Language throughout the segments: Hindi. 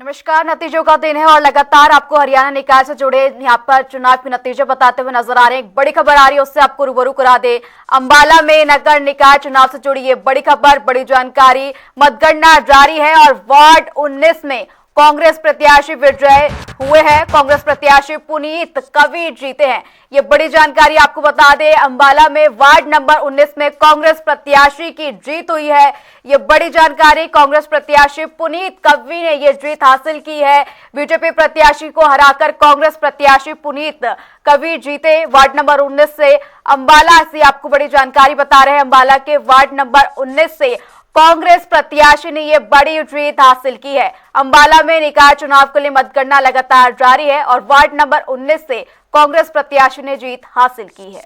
नमस्कार। नतीजों का दिन है और लगातार आपको हरियाणा निकाय से जुड़े यहाँ पर चुनाव के नतीजे बताते हुए नजर आ रहे हैं। एक बड़ी खबर आ रही है, उससे आपको रूबरू करा दे। अंबाला में नगर निकाय चुनाव से जुड़ी ये बड़ी खबर, बड़ी जानकारी। मतगणना जारी है और वार्ड 19 में कांग्रेस प्रत्याशी विजय हुए हैं। कांग्रेस प्रत्याशी पुनीत कवि जीते हैं। ये बड़ी जानकारी आपको बता दें, अंबाला में वार्ड नंबर 19 में कांग्रेस प्रत्याशी की जीत हुई है। ये बड़ी जानकारी, कांग्रेस प्रत्याशी पुनीत कवि ने ये जीत हासिल की है। बीजेपी प्रत्याशी को हराकर कांग्रेस प्रत्याशी पुनीत कवि जीते। वार्ड नंबर 19 से अंबाला से आपको बड़ी जानकारी बता रहे हैं। अंबाला के वार्ड नंबर 19 से कांग्रेस प्रत्याशी ने यह बड़ी जीत हासिल की है। अंबाला में निकाय चुनाव के लिए मतगणना लगातार जारी है और वार्ड नंबर 19 से कांग्रेस प्रत्याशी ने जीत हासिल की है।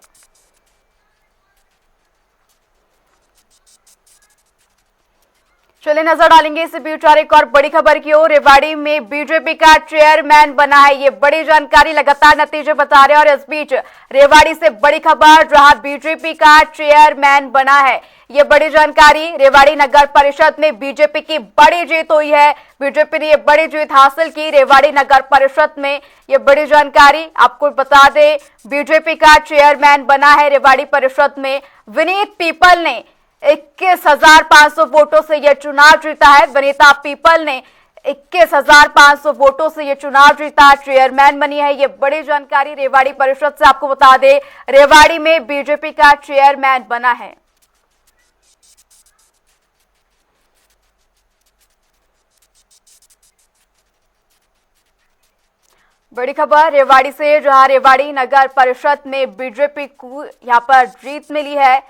चलिए नजर डालेंगे इस बीच एक और बड़ी खबर की ओर। रेवाड़ी में बीजेपी का चेयरमैन बना है। ये बड़ी जानकारी, लगातार नतीजे बता रहे हैं और इस बीच रेवाड़ी से बड़ी खबर, जहां बीजेपी का चेयरमैन बना है। ये बड़ी जानकारी, रेवाड़ी नगर परिषद में बीजेपी की बड़ी जीत हुई है। बीजेपी ने ये बड़ी जीत हासिल की रेवाड़ी नगर परिषद में। ये बड़ी जानकारी आपको बता दें, बीजेपी का चेयरमैन बना है रेवाड़ी परिषद में। विनीत पीपल ने 21,500 वोटों से यह चुनाव जीता है। वनिता पीपल ने 21,500 वोटों से यह चुनाव जीता, चेयरमैन बनी है। ये बड़ी जानकारी रेवाड़ी परिषद से आपको बता दें, रेवाड़ी में बीजेपी का चेयरमैन बना है। बड़ी खबर रेवाड़ी से, जहां रेवाड़ी नगर परिषद में बीजेपी को यहां पर जीत मिली है।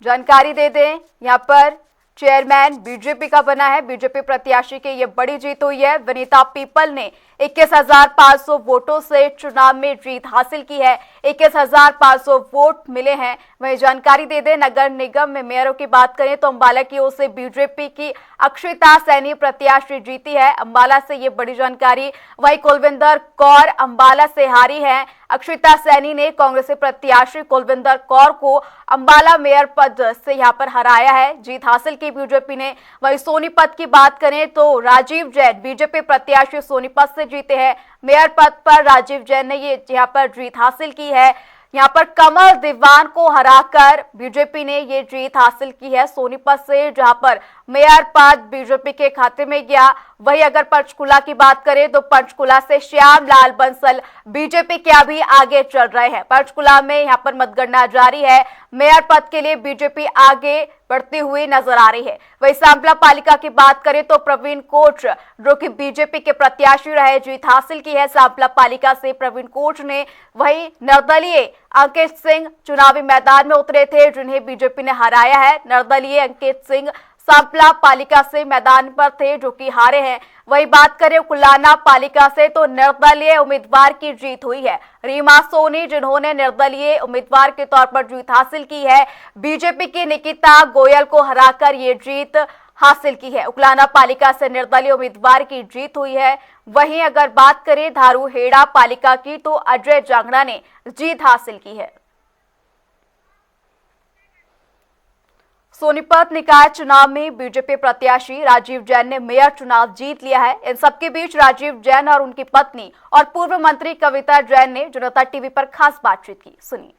जानकारी दे दें, यहां पर चेयरमैन बीजेपी का बना है। बीजेपी प्रत्याशी की ये बड़ी जीत हुई है। वनिता पीपल ने 21,500 वोटों से चुनाव में जीत हासिल की है। 21,500 वोट मिले हैं। वहीं जानकारी दे दें, नगर निगम में मेयरों की बात करें तो अंबाला की ओर से बीजेपी की अक्षिता सैनी प्रत्याशी जीती है। अंबाला से ये बड़ी जानकारी। वहीं कुलविंदर कौर अंबाला से हारी है। अक्षिता सैनी ने कांग्रेसी प्रत्याशी कुलविंदर कौर को अंबाला मेयर पद से यहां पर हराया है, जीत हासिल की बीजेपी ने। वहीं सोनीपत की बात करें तो राजीव जैन बीजेपी प्रत्याशी सोनीपत से जीते हैं। मेयर पद पर राजीव जैन ने ये यहां पर जीत हासिल की है। यहां पर कमल दीवान को हराकर बीजेपी ने ये जीत हासिल की है सोनीपत से, जहां पर मेयर पद बीजेपी के खाते में गया। वही अगर पंचकुला की बात करें तो पंचकुला से श्याम लाल बंसल बीजेपी के अभी आगे चल रहे हैं। पंचकुला में यहां पर मतगणना जारी है। मेयर पद के लिए बीजेपी आगे बढ़ती हुई नजर आ रही है। वही सांपला पालिका की बात करें तो प्रवीण कोच, जो कि बीजेपी के प्रत्याशी रहे, जीत हासिल की है सांपला पालिका से प्रवीण कोच ने। वही निर्दलीय अंकित सिंह चुनावी मैदान में उतरे थे, जिन्हें बीजेपी ने हराया है। निर्दलीय अंकित सिंह सांपला पालिका से मैदान पर थे, जो कि हारे हैं। वही बात करें कुलाना पालिका से तो निर्दलीय उम्मीदवार की जीत हुई है। रीमा सोनी, जिन्होंने निर्दलीय उम्मीदवार के तौर पर जीत हासिल की है, बीजेपी की निकिता गोयल को हराकर ये जीत हासिल की है। उकलाना पालिका से निर्दलीय उम्मीदवार की जीत हुई है। वहीं अगर बात करें धारू हेड़ा पालिका की तो अजय जांगड़ा ने जीत हासिल की है। सोनीपत निकाय चुनाव में बीजेपी प्रत्याशी राजीव जैन ने मेयर चुनाव जीत लिया है। इन सबके बीच राजीव जैन और उनकी पत्नी और पूर्व मंत्री कविता जैन ने जनता टीवी पर खास बातचीत की, सुनिए।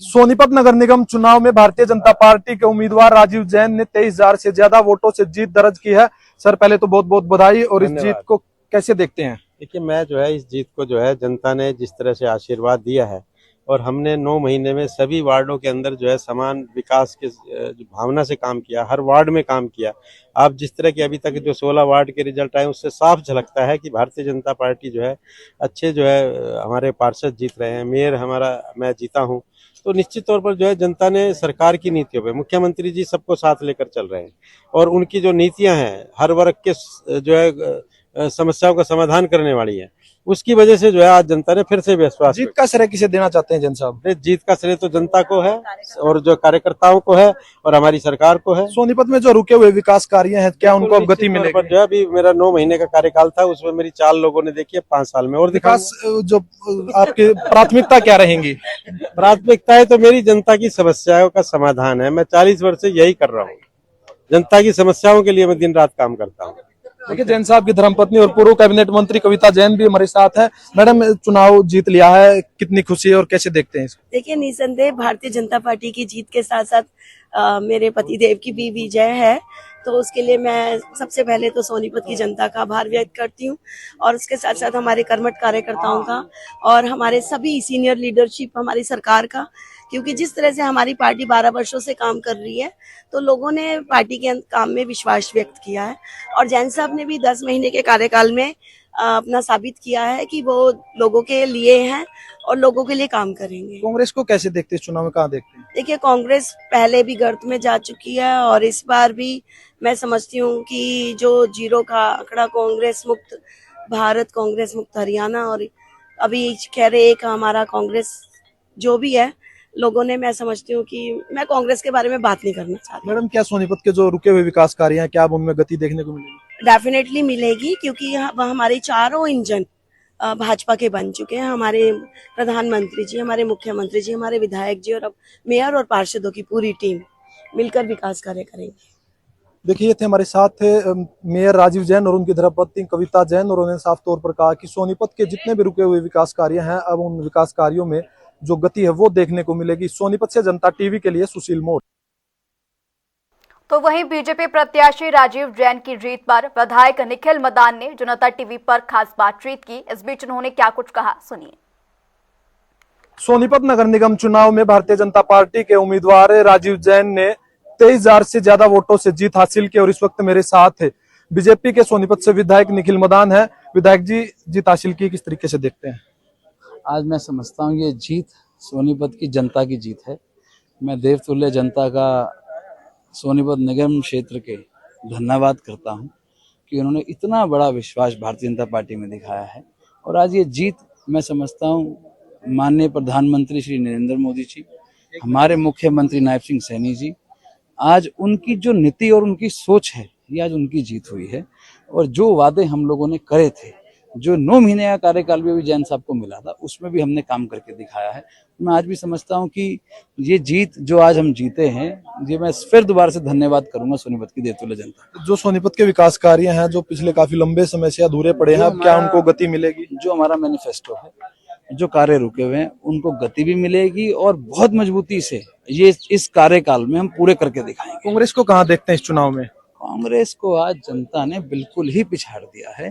सोनीपत नगर निगम चुनाव में भारतीय जनता पार्टी के उम्मीदवार राजीव जैन ने 23,000 से ज्यादा वोटों से जीत दर्ज की है। सर, पहले तो बहुत बहुत बधाई। और इस जीत को कैसे देखते हैं? देखिए, मैं जो है इस जीत को जो है जनता ने जिस तरह से आशीर्वाद दिया है और हमने 9 महीने में सभी वार्डों के अंदर जो है समान विकास के भावना से काम किया, हर वार्ड में काम किया। आप जिस तरह के अभी तक जो 16 वार्ड के रिजल्ट आए उससे साफ झलकता है कि भारतीय जनता पार्टी जो है अच्छे जो है हमारे पार्षद जीत रहे हैं, मेयर हमारा मैं जीता हूं। तो निश्चित तौर पर जो है जनता ने सरकार की नीतियों पे, मुख्यमंत्री जी सबको साथ लेकर चल रहे हैं और उनकी जो नीतियां हैं हर वर्ग के जो है समस्याओं का समाधान करने वाली है, उसकी वजह से जो है आज जनता ने फिर से विश्वास। जीत का श्रेय किसे देना चाहते हैं जैन साहब? जीत का श्रेय तो जनता को है और जो कार्यकर्ताओं को है और हमारी सरकार को है। सोनीपत में जो रुके हुए विकास कार्य हैं, क्या उनको अब गति मिलेगी? जो है अभी मेरा 9 महीने का कार्यकाल था, उसमें मेरी 4 लोगों ने देखी है 5 साल में। और विकास जो आपकी प्राथमिकता क्या रहेंगी? प्राथमिकता है तो मेरी जनता की समस्याओं का समाधान है। मैं 40 वर्ष से यही कर रहा हूँ, जनता की समस्याओं के लिए मैं दिन रात काम करता हूँ। देखिए जैन साहब की धर्मपत्नी और पूर्व कैबिनेट मंत्री कविता जैन भी हमारे साथ है। मैडम, चुनाव जीत लिया है, कितनी खुशी है और कैसे देखते हैं इसको? देखिए, निसंदेह भारतीय जनता पार्टी की जीत के साथ साथ मेरे पतिदेव की भी विजय है, तो उसके लिए मैं सबसे पहले तो सोनीपत की जनता का आभार व्यक्त करती हूँ और उसके साथ साथ हमारे कर्मठ कार्यकर्ताओं का और हमारे सभी सीनियर लीडरशिप हमारी सरकार का, क्योंकि जिस तरह से हमारी पार्टी 12 वर्षों से काम कर रही है तो लोगों ने पार्टी के काम में विश्वास व्यक्त किया है और जैन साहब ने भी 10 महीने के कार्यकाल में अपना साबित किया है कि वो लोगों के लिए हैं और लोगों के लिए काम करेंगे। कांग्रेस को कैसे देखते हैं, इस चुनाव में कहाँ देखते हैं? देखिए, कांग्रेस पहले भी गर्त में जा चुकी है और इस बार भी मैं समझती हूँ कि जो जीरो का आंकड़ा कांग्रेस मुक्त भारत, कांग्रेस मुक्त हरियाणा और अभी कह रहे एक हमारा कांग्रेस जो भी है, लोगों ने, मैं समझती हूँ कि मैं कांग्रेस के बारे में बात नहीं करना चाहती। मैडम, क्या सोनीपत के जो रुके हुए विकास कार्य हैं, क्या अब उनमें गति देखने को मिलेगी? डेफिनेटली मिलेगी, क्योंकि हमारे चारों इंजन भाजपा के बन चुके हैं। हमारे प्रधानमंत्री जी, हमारे मुख्यमंत्री जी, हमारे विधायक जी और अब मेयर और पार्षदों की पूरी टीम मिलकर विकास कार्य करेंगे। देखिए, ये थे हमारे साथ थे मेयर राजीव जैन और उनकी धर्मपत्नी कविता जैन, और उन्होंने साफ तौर पर कहा कि सोनीपत के जितने भी रुके हुए विकास कार्य हैं, अब उन विकास कार्यों में जो गति है वो देखने को मिलेगी। सोनीपत से जनता टीवी के लिए सुशील मोर। तो वहीं बीजेपी प्रत्याशी राजीव जैन की जीत पर विधायक निखिल मदान ने जनता टीवी पर खास बातचीत की। इस बीच उन्होंने क्या कुछ कहा, सुनिए। सोनीपत नगर निगम चुनाव में भारतीय जनता पार्टी के उम्मीदवार राजीव जैन ने 23,000 से ज्यादा वोटों से जीत हासिल की और इस वक्त मेरे साथ है बीजेपी के सोनीपत से विधायक निखिल मदान है। विधायक जी, जीत हासिल की किस तरीके से देखते हैं? आज मैं समझता हूँ ये जीत सोनीपत की जनता की जीत है। मैं देवतुल्य जनता का सोनीपत निगम क्षेत्र के धन्यवाद करता हूँ कि उन्होंने इतना बड़ा विश्वास भारतीय जनता पार्टी में दिखाया है और आज ये जीत मैं समझता हूँ माननीय प्रधानमंत्री श्री नरेंद्र मोदी जी, हमारे मुख्यमंत्री नायब सिंह सैनी जी, आज उनकी जो नीति और उनकी सोच है ये आज उनकी जीत हुई है। और जो वादे हम लोगों ने करे थे, जो 9 महीने का कार्यकाल भी जैन साहब को मिला था, उसमें भी हमने काम करके दिखाया है। मैं आज भी समझता हूं कि ये जीत जो आज हम जीते हैं, ये मैं फिर दोबारा से धन्यवाद करूंगा सोनीपत की देवतुल्य जनता। जो सोनीपत के विकास कार्य हैं जो पिछले काफी लंबे समय से अधूरे पड़े हैं, अब क्या उनको गति मिलेगी? जो हमारा मैनिफेस्टो है, जो कार्य रुके हुए हैं, उनको गति भी मिलेगी और बहुत मजबूती से ये इस कार्यकाल में हम पूरे करके दिखाएंगे। कांग्रेस को कहाँ देखते हैं इस चुनाव में? कांग्रेस को आज जनता ने बिल्कुल ही पिछाड़ दिया है।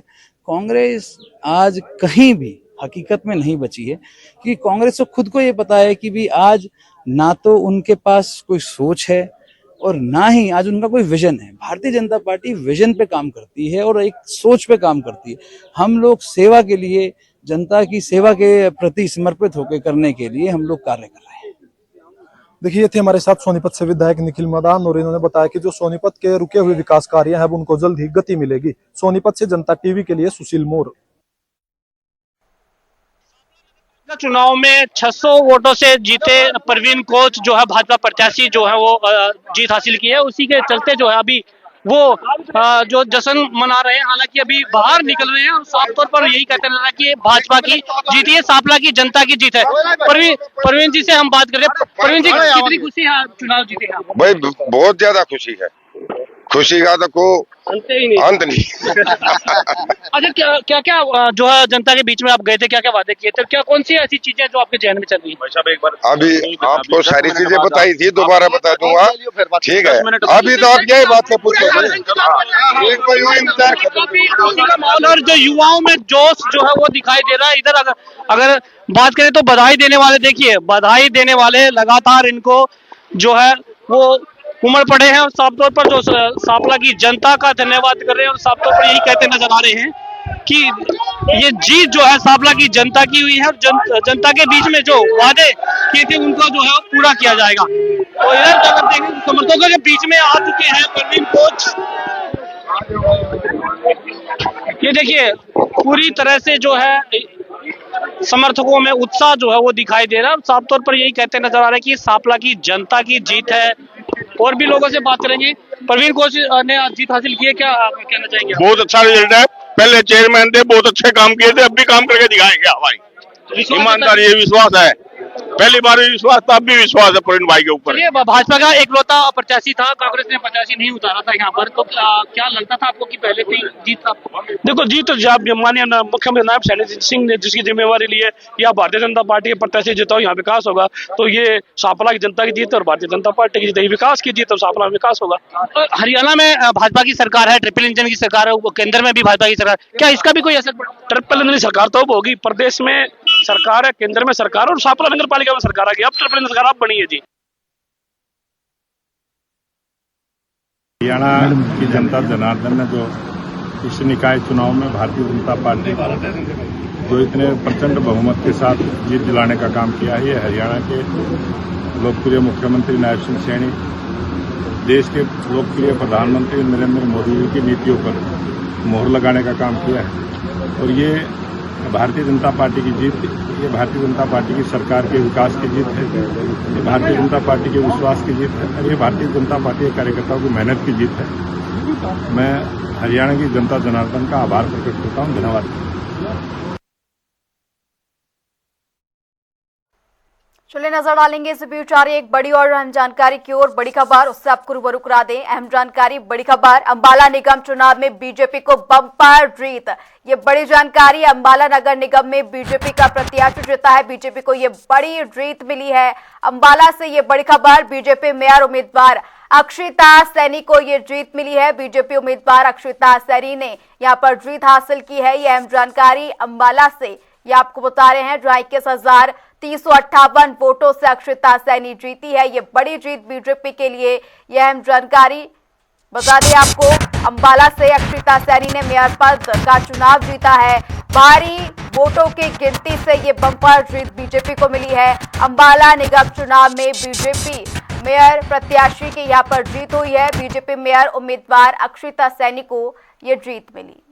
कांग्रेस आज कहीं भी हकीकत में नहीं बची है कि कांग्रेस को खुद को ये पता है कि भी आज ना तो उनके पास कोई सोच है और ना ही आज उनका कोई विजन है। भारतीय जनता पार्टी विजन पे काम करती है और एक सोच पे काम करती है। हम लोग सेवा के लिए, जनता की सेवा के प्रति समर्पित होकर करने के लिए हम लोग कार्य कर रहे हैं। देखिए, ये थे हमारे साथ सोनीपत से विधायक निखिल मदान और इन्होंने बताया कि जो सोनीपत के रुके हुए विकास कार्य हैं, अब उनको जल्द ही गति मिलेगी। सोनीपत से जनता टीवी के लिए सुशील मोर। चुनाव में 600 वोटों से जीते परवीन कोच जो है भाजपा प्रत्याशी जो है वो जीत हासिल की है। उसी के चलते जो है अभी वो जो जश्न मना रहे हैं, हालांकि अभी बाहर निकल रहे हैं और साफ तौर पर यही कहते हैं कि भाजपा की जीत है, सांपला की जनता की जीत है। परवीन जी से हम बात करें। परवीन जी, कितनी खुशी है चुनाव जीते हैं? भाई बहुत ज्यादा खुशी है, खुशी का तो को अंत नहीं। अच्छा, क्या क्या जो है जनता के बीच में आप गए थे, क्या क्या वादे किए थे, क्या कौन सी ऐसी चीजें जो आपके जहन में चल रही है? अभी आपको सारी चीजें बताई थी, दोबारा बता दूंगा, ठीक है? अभी तो आप यही बात पूछो। और जो युवाओं में जोश जो है वो दिखाई दे रहा है इधर। अगर बात करें तो बधाई देने वाले, देखिए बधाई देने वाले लगातार इनको जो है वो उमड़ पड़े हैं और साफ तौर पर जो सांपला की जनता का धन्यवाद कर रहे हैं और साफ तौर पर यही कहते नजर आ रहे हैं कि ये जीत जो है सांपला की जनता की हुई है और जनता के बीच में जो वादे किए थे उनको जो है पूरा किया जाएगा। तो इधर अगर देखें समर्थकों के बीच में आ चुके हैं परवीन कोच। ये देखिए पूरी तरह से जो है समर्थकों में उत्साह जो है वो दिखाई दे रहा है। साफ तौर पर यही कहते नजर आ रहा है कि सांपला की जनता की जीत है। और भी लोगों से बात करेंगे। परवीन कोच ने आज जीत हासिल की है, क्या कहना चाहेंगे? बहुत अच्छा रिजल्ट है। पहले चेयरमैन थे, बहुत अच्छे काम किए थे, अब भी काम करके दिखाएंगे। हमारी ईमानदारी, ये विश्वास है। पहली बार भी विश्वास था, अब भी विश्वास है प्रवीण भाई के ऊपर। चलिए, भाजपा का एकलौता प्रत्याशी था, कांग्रेस ने प्रत्याशी नहीं उतारा था यहाँ पर, तो क्या लगता था आपको कि पहले से ही जीत आपको? देखो, जीत तो माननीय मुख्यमंत्री नायब सैनी सिंह ने जिसकी जिम्मेवारी ली है, या भारतीय जनता पार्टी के प्रत्याशी जिताओ यहाँ विकास होगा, तो ये सापला की जनता की जीत है और भारतीय जनता पार्टी की जीत है। विकास की जीत और सापला में विकास होगा। तो हरियाणा में भाजपा की सरकार है, ट्रिपल इंजन की सरकार है, वो केंद्र में भी भाजपा की सरकार, क्या इसका भी कोई असर पड़ा? ट्रिपल इंजन सरकार तो अब होगी, प्रदेश में सरकार है, केंद्र में सरकार और सापला नगर पालिका में सरकार आ गई, अब ट्रिपल इंजन सरकार अब बनी है जी। हरियाणा की जनता जनार्दन ने जो इस निकाय चुनाव में भारतीय जनता पार्टी जो इतने प्रचंड बहुमत के साथ जीत दिलाने का काम किया है, ये हरियाणा के लोकप्रिय मुख्यमंत्री नायब सिंह सैनी, देश के लोकप्रिय प्रधानमंत्री नरेंद्र मोदी जी की नीतियों पर मोहर लगाने का काम किया है। और ये भारतीय जनता पार्टी की जीत, ये भारतीय जनता पार्टी की सरकार के विकास की जीत है, ये भारतीय जनता पार्टी के विश्वास की जीत है और ये भारतीय जनता पार्टी के कार्यकर्ताओं की मेहनत की जीत है। मैं हरियाणा की जनता जनार्दन का आभार प्रकट करता हूँ। धन्यवाद। चलिए नजर डालेंगे इस बीच आ रही एक बड़ी और अहम जानकारी की ओर। बड़ी खबर, उससे आपको रूबरू करा दें। अहम जानकारी, बड़ी खबर, अंबाला निगम चुनाव में बीजेपी को बम्पर जीत। ये बड़ी जानकारी, अंबाला नगर निगम में बीजेपी का प्रत्याशी जीता है, बीजेपी को ये बड़ी जीत मिली है। अंबाला से ये बड़ी खबर, बीजेपी मेयर उम्मीदवार अक्षिता सैनी को ये जीत मिली है। बीजेपी उम्मीदवार अक्षिता सैनी ने यहाँ पर जीत हासिल की है। ये अहम जानकारी अंबाला से ये आपको बता रहे हैं, जहां 21,358 वोटों से अक्षिता सैनी जीती है। ये बड़ी जीत बीजेपी के लिए। यह अहम जानकारी बता दें आपको, अंबाला से अक्षिता सैनी ने मेयर पद का चुनाव जीता है। भारी वोटों की गिनती से ये बम्पर जीत बीजेपी को मिली है। अंबाला निगम चुनाव में बीजेपी मेयर प्रत्याशी की यहाँ पर जीत हुई है। बीजेपी मेयर उम्मीदवार अक्षिता सैनी को ये जीत मिली।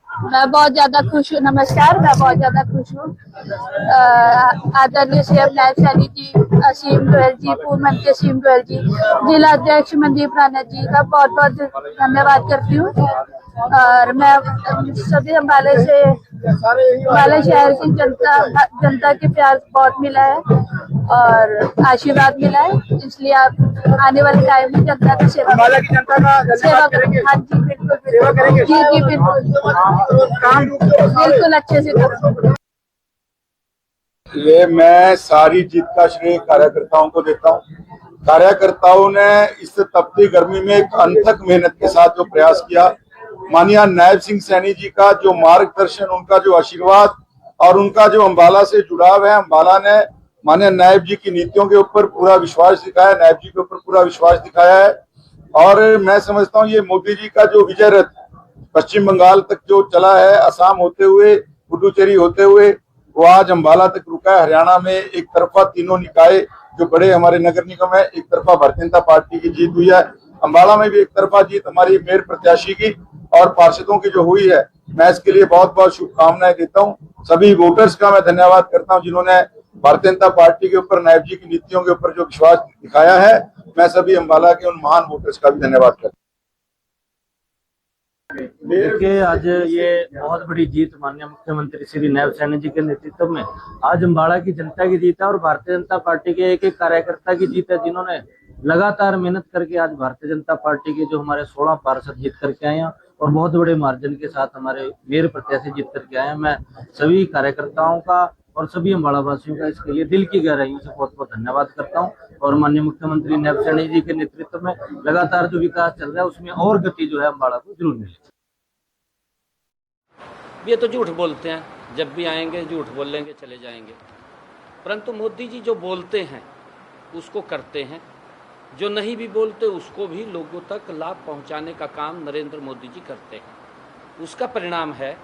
मैं बहुत ज्यादा खुश हूँ। नमस्कार, मैं बहुत ज्यादा खुश हूँ। आदरणीय सीएम नायब सैनी जी, असीम गोयल जी, पूर्व मंत्री असीम गोयल जी, जिला अध्यक्ष मनदीप राणा जी का बहुत बहुत धन्यवाद करती हूँ। और मैं सभी अंबाला शहर की जनता के प्यार बहुत मिला है और आशीर्वाद मिला है, इसलिए आप आने वाले टाइम में जनता की सेवा करेंगे। हाँ जी, बिल्कुल जी, बिल्कुल अच्छे से करूँगा। ये मैं सारी जीत का श्रेय कार्यकर्ताओं को देता हूँ। कार्यकर्ताओं ने इस तपती गर्मी में एक अनथक मेहनत के साथ जो प्रयास किया, माननीय नायब सिंह सैनी जी का जो मार्गदर्शन, उनका जो आशीर्वाद और उनका जो अंबाला से जुड़ाव है, अंबाला ने माननीय नायब जी की नीतियों के ऊपर पूरा विश्वास दिखाया, नायब जी के ऊपर पूरा विश्वास दिखाया है। और मैं समझता हूँ ये मोदी जी का जो विजय रथ पश्चिम बंगाल तक जो चला है, असम होते हुए, पुडुचेरी होते हुए, वो आज अंबाला तक रुका है। हरियाणा में एक तरफा तीनों निकाय जो बड़े हमारे नगर निगम है, एक तरफा भारतीय जनता पार्टी की जीत हुई है। अंबाला में भी एक तरफा जीत हमारी मेयर प्रत्याशी की और पार्षदों की जो हुई है, मैं इसके लिए बहुत बहुत शुभकामनाएं देता हूं। सभी वोटर्स का मैं धन्यवाद करता हूं जिन्होंने भारतीय जनता पार्टी के ऊपर, नायब जी की नीतियों के ऊपर जो विश्वास दिखाया है। मैं सभी अंबाला के उन महान वोटर्स का भी धन्यवाद करता हूं। देखिए, आज ये बहुत बड़ी जीत माननीय मुख्यमंत्री श्री नायब सैनी जी के नेतृत्व में आज अंबाला की जनता की जीत है और भारतीय जनता पार्टी के एक एक कार्यकर्ता की जीत है, जिन्होंने लगातार मेहनत करके आज भारतीय जनता पार्टी के जो हमारे 16 पार्षद जीत करके आए हैं और बहुत बड़े मार्जिन के साथ हमारे मेयर प्रत्याशी जीत करके आए हैं। मैं सभी कार्यकर्ताओं का और सभी अंबाला वासियों का इसके लिए दिल की गहराइयों से बहुत बहुत धन्यवाद करता हूं। और माननीय मुख्यमंत्री नायब सैनी जी के नेतृत्व में लगातार जो विकास चल रहा है, उसमें और गति जो है अंबाला को जरूर मिलेगी। ये तो झूठ बोलते हैं, जब भी आएंगे झूठ बोलेंगे, चले जाएंगे। परंतु मोदी जी जो बोलते हैं उसको करते हैं, जो नहीं भी बोलते उसको भी लोगों तक लाभ पहुंचाने का काम नरेंद्र मोदी जी करते हैं। उसका परिणाम है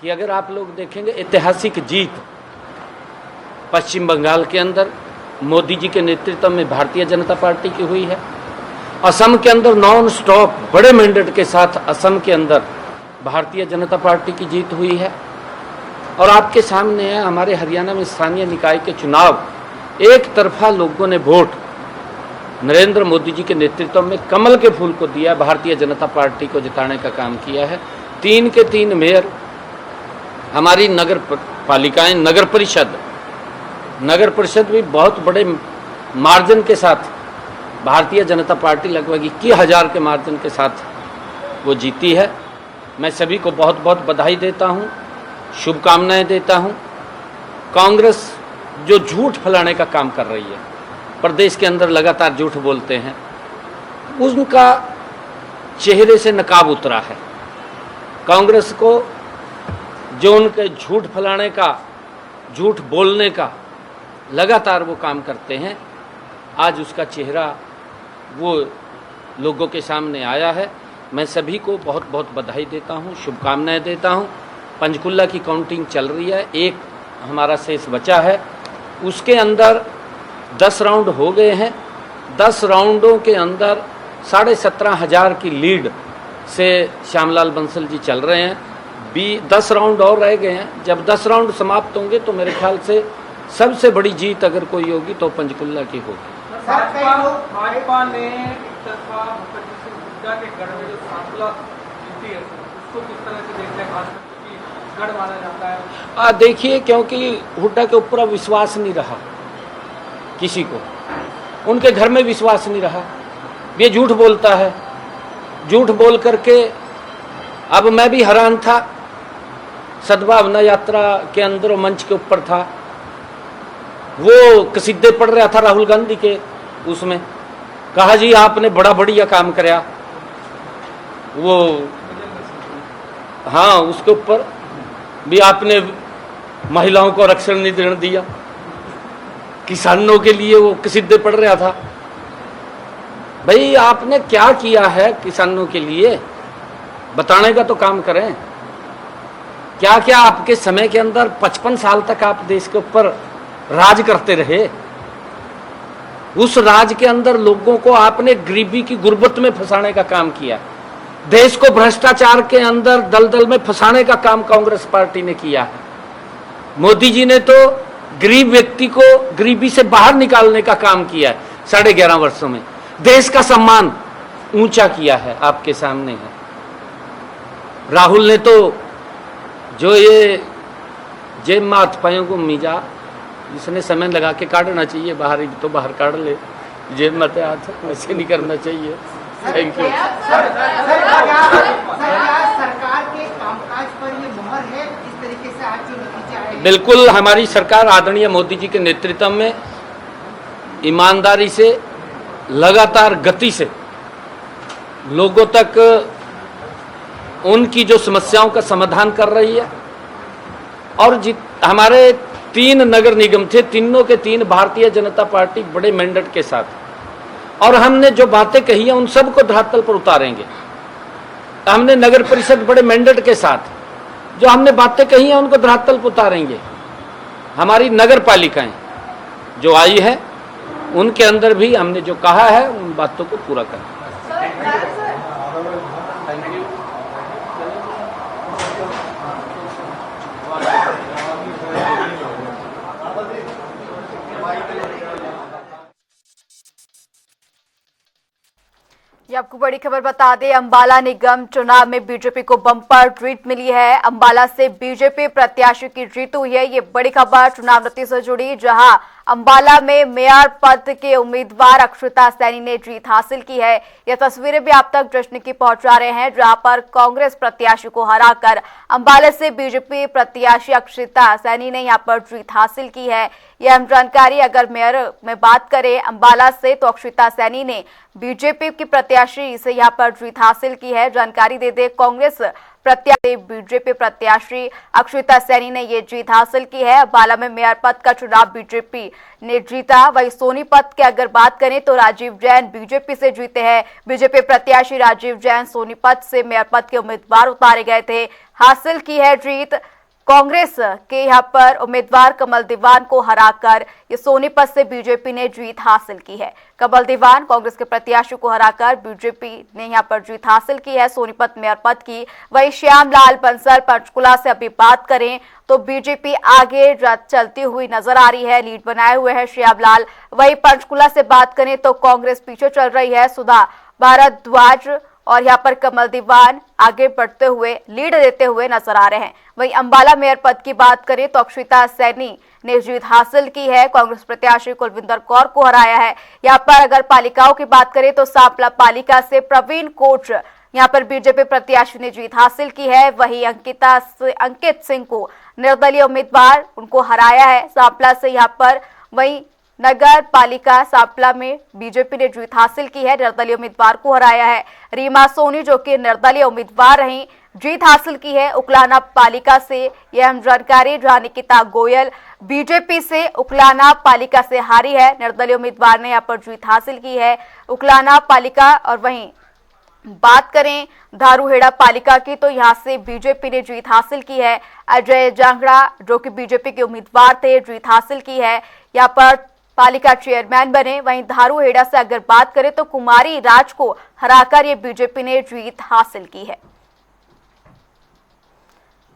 कि अगर आप लोग देखेंगे, ऐतिहासिक जीत पश्चिम बंगाल के अंदर मोदी जी के नेतृत्व में भारतीय जनता पार्टी की हुई है। असम के अंदर नॉन स्टॉप बड़े मैंडेट के साथ असम के अंदर भारतीय जनता पार्टी की जीत हुई है। और आपके सामने है हमारे हरियाणा में स्थानीय निकाय के चुनाव, एक तरफा लोगों ने वोट नरेंद्र मोदी जी के नेतृत्व में कमल के फूल को दिया, भारतीय जनता पार्टी को जिताने का काम किया है। 3 के 3 मेयर, हमारी नगर पालिकाएं, नगर परिषद नगर परिषद भी बहुत बड़े मार्जिन के साथ भारतीय जनता पार्टी लगभग 21,000 के मार्जिन के साथ वो जीती है। मैं सभी को बहुत बहुत बधाई देता हूँ, शुभकामनाएं देता हूँ। कांग्रेस जो झूठ फैलाने का काम कर रही है, प्रदेश के अंदर लगातार झूठ बोलते हैं, उनका चेहरे से नकाब उतरा है। कांग्रेस को जो उनके झूठ फैलाने का, झूठ बोलने का लगातार वो काम करते हैं, आज उसका चेहरा वो लोगों के सामने आया है। मैं सभी को बहुत बहुत बधाई देता हूँ, शुभकामनाएं देता हूँ। पंचकुला की काउंटिंग चल रही है, एक हमारा शेष बचा है, उसके अंदर 10 राउंड हो गए हैं। 10 राउंडों के अंदर 17,500 की लीड से श्यामलाल बंसल जी चल रहे हैं। 10 राउंड और रह गए हैं। जब 10 राउंड समाप्त होंगे तो मेरे ख्याल से सबसे बड़ी जीत अगर कोई होगी तो पंचकुला की होगी। भाजपा ने के गढ़ में जो सांपला जीती है उसको किस तरह से देखते हैं, खास करके गढ़ माना जाता है? देखिए, क्योंकि हुड्डा के ऊपर अब विश्वास नहीं रहा किसी को, उनके घर में विश्वास नहीं रहा। ये झूठ बोलता है, झूठ बोल करके अब मैं भी हैरान था। सद्भावना यात्रा के अंदर मंच के ऊपर था, वो कसीदे पढ़ रहा था राहुल गांधी के, उसमें कहा जी आपने बड़ा बढ़िया काम कराया। वो हाँ, उसके ऊपर भी आपने महिलाओं को आरक्षण नहीं देने दिया, किसानों के लिए वो कसीदे पढ़ रहा था। भाई आपने क्या किया है किसानों के लिए, बताने का तो काम करें। क्या क्या आपके समय के अंदर 55 साल तक आप देश के ऊपर राज करते रहे, उस राज के अंदर लोगों को आपने गरीबी की गुर्बत में फंसाने का काम किया। देश को भ्रष्टाचार के अंदर दलदल में फंसाने का काम कांग्रेस पार्टी ने किया है। मोदी जी ने तो गरीब व्यक्ति को गरीबी से बाहर निकालने का काम किया है 11.5 वर्षों में। देश का सम्मान ऊंचा किया है, आपके सामने है। राहुल ने तो जो ये जेब में हाथ पायों को मीजा, इसने समय लगा के काटना चाहिए, बाहर तो बाहर काट ले, जेब में हाथ वैसे नहीं करना चाहिए। Thank you. सरकार के कामकाज पर ये मोहर है, इस तरीके से आज जो नतीजा है। बिल्कुल, हमारी सरकार आदरणीय मोदी जी के नेतृत्व में ईमानदारी से, लगातार गति से लोगों तक उनकी जो समस्याओं का समाधान कर रही है। और हमारे 3 नगर निगम थे, तीनों के 3 भारतीय जनता पार्टी बड़े मैंडेट के साथ, और हमने जो बातें कही हैं उन सबको धरातल पर उतारेंगे। हमने नगर परिषद बड़े मैंडेट के साथ जो हमने बातें कही हैं उनको धरातल पर उतारेंगे। हमारी नगर पालिकाएं जो आई है उनके अंदर भी हमने जो कहा है उन बातों को पूरा करें। ये आपको बड़ी खबर बता दें, अंबाला निगम चुनाव में बीजेपी को बम्पर जीत मिली है। अंबाला से बीजेपी प्रत्याशी की जीत हुई है। ये बड़ी खबर चुनाव नतीजे से जुड़ी, जहां अंबाला में मेयर पद के उम्मीदवार अक्षिता सैनी ने जीत हासिल की है। ये तस्वीरें भी आप तक जश्न की पहुंचा रहे हैं, जहां पर कांग्रेस प्रत्याशी को हराकर अंबाला से बीजेपी प्रत्याशी अक्षिता सैनी ने यहां पर जीत हासिल की है। यह अहम जानकारी अगर मेयर में बात करें अंबाला से, तो अक्षिता सैनी ने बीजेपी की प्रत्याशी से यहां पर जीत हासिल की है। जानकारी दे दे, कांग्रेस प्रत्याशी बीजेपी प्रत्याशी अक्षिता सैनी ने ये जीत हासिल की है। अंबाला में मेयर पद का चुनाव बीजेपी ने जीता। वही सोनीपत की अगर बात करें तो राजीव जैन बीजेपी से जीते हैं। बीजेपी प्रत्याशी राजीव जैन सोनीपत से मेयर पद के उम्मीदवार उतारे गए थे, हासिल की है जीत। कांग्रेस के यहां पर उम्मीदवार कमल दीवान को हराकर ये सोनीपत से बीजेपी ने जीत हासिल की है। कमल दीवान कांग्रेस के प्रत्याशी को हराकर बीजेपी ने यहां पर जीत हासिल की है सोनीपत मेयर पद की। वही श्यामलाल बंसल पंचकुला से अभी बात करें तो बीजेपी आगे चलती हुई नजर आ रही है, लीड बनाए हुए है श्यामलाल। वही पंचकुला से बात करें तो कांग्रेस पीछे चल रही है, सुधा भारद्वाज और यहाँ पर कमल दीवान आगे बढ़ते हुए लीड देते हुए नजर आ रहे हैं। वहीं अंबाला मेयर पद की बात करें तो अक्षिता सैनी ने जीत हासिल की है। कांग्रेस प्रत्याशी कुलविंदर कौर को हराया है। यहाँ पर अगर पालिकाओं की बात करें तो सांपला पालिका से प्रवीण कोच यहाँ पर बीजेपी प्रत्याशी ने जीत हासिल की है। वहीं अंकित सिंह को निर्दलीय उम्मीदवार उनको हराया है सांपला से। यहाँ पर वहीं नगर पालिका सांपला में बीजेपी ने जीत हासिल की है, निर्दलीय उम्मीदवार को हराया है। रीमा सोनी जो कि निर्दलीय उम्मीदवार रही, जीत हासिल की है उकलाना पालिका से। यह हम जानकारी जहां निकिता गोयल बीजेपी से उकलाना पालिका से हारी है, निर्दलीय उम्मीदवार ने यहाँ पर जीत हासिल की है उकलाना पालिका। और वहीं बात करें धारूहेड़ा पालिका की तो यहां से बीजेपी ने जीत हासिल की है। अजय जांगड़ा जो कि बीजेपी के उम्मीदवार थे, जीत हासिल की है, यहाँ पर पालिका चेयरमैन बने। वहीं धारूहेड़ा से अगर बात करें तो कुमारी राज को हराकर ये बीजेपी ने जीत हासिल की है।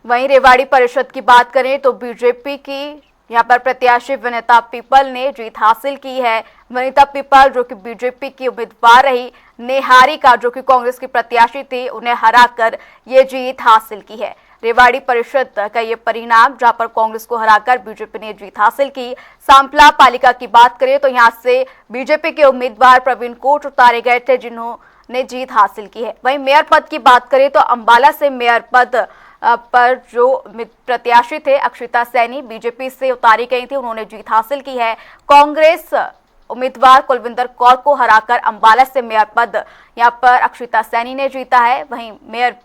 वहीं रेवाड़ी परिषद की बात करें तो बीजेपी की यहाँ पर प्रत्याशी वनिता पीपल ने जीत हासिल की है। वनिता पीपल जो कि बीजेपी की उम्मीदवार रही, नेहारिका जो कि कांग्रेस की प्रत्याशी थी, उन्हें हराकर ये जीत हासिल की है। रेवाड़ी परिषद का ये परिणाम जहां पर कांग्रेस को हराकर बीजेपी ने जीत हासिल की। सांपला पालिका की बात करें तो यहां से बीजेपी के उम्मीदवार प्रवीण कोच उतारे गए थे, जिन्होंने जीत हासिल की है। वहीं मेयर पद की बात करें तो अंबाला से मेयर पद पर जो प्रत्याशी थे अक्षिता सैनी बीजेपी से उतारी गई थी, उन्होंने जीत हासिल की है। कांग्रेस उम्मीदवार कुलविंदर कौर को हराकर अंबाला से मेयर पद यहां पर अक्षिता सैनी ने जीता है। वहीं मेयर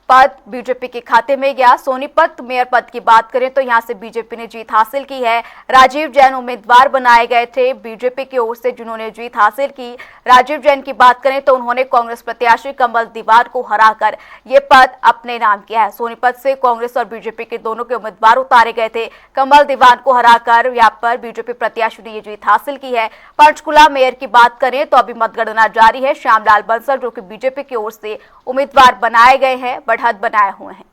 पद बीजेपी के खाते में गया। सोनीपत मेयर पद की बात करें तो यहां से बीजेपी ने जीत हासिल की है। राजीव जैन उम्मीदवार बनाए गए थे बीजेपी की ओर से, जिन्होंने जीत हासिल की। राजीव जैन की बात करें तो उन्होंने कांग्रेस प्रत्याशी कमल दीवान को हराकर ये पद अपने नाम किया है। सोनीपत से कांग्रेस और बीजेपी के दोनों के उम्मीदवार उतारे गए थे, कमल दीवान को हराकर यहाँ पर बीजेपी प्रत्याशी ने ये जीत हासिल की है। पंचकुला मेयर की बात करें तो अभी मतगणना जारी है। श्यामलाल बंसल जो कि बीजेपी की ओर से उम्मीदवार बनाए गए हैं, बढ़त बनाए हुए हैं।